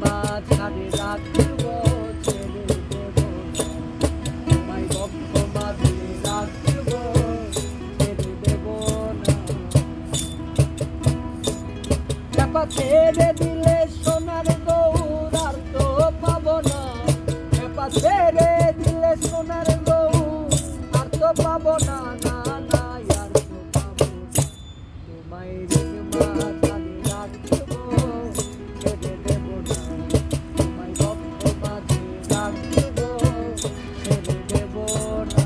মাঝখানে রাখিব ছেড়ে দেব না, তোমায় বক্ষ মাঝে রাখিব ছেড়ে দেব না। চাপা ছেড়ে দিলে সোনার গৌর আর তো পাবো না, চাপা ছেড়ে দিলে সোনার গৌর আর তো পাবো না, না না আর তো পাবো না। তোমায় মাঝখানে রাখিব ছেড়ে দেব না, তোমায় বক্ষ মাঝে রাখিব ছেড়ে দেব না।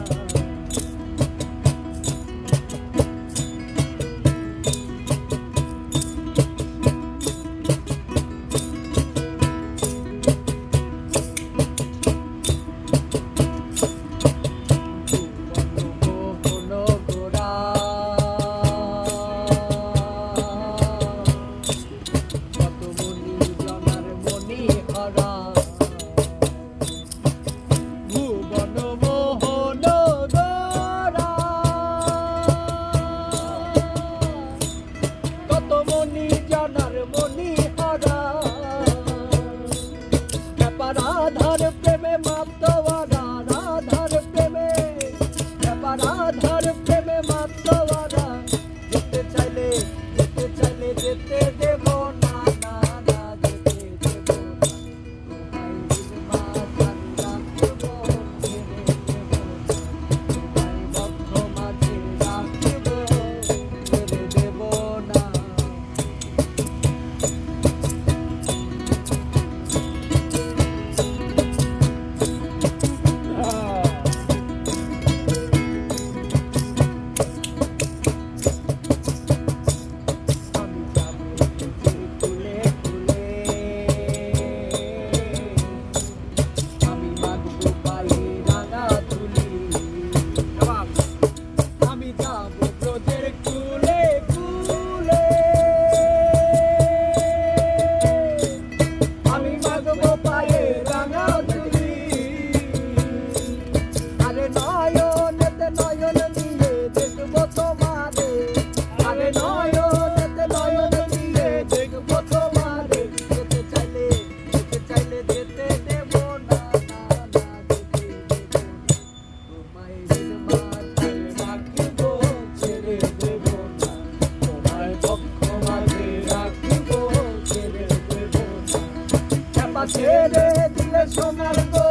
রাধার প্রেমে মাতোয়ারা, রাধার প্রেমে রাধার প্রেমে মাতোয়ারা, যেতে চাইলে যেতে দেব না, না না যেতে দেব না। তোমায় মাঝখানে রাখিব ছেড়ে দেব না, তোমায় বক্ষ মাঝে রাখিব ছেড়ে দেব না। ছেড়ে দিলে সোনার গো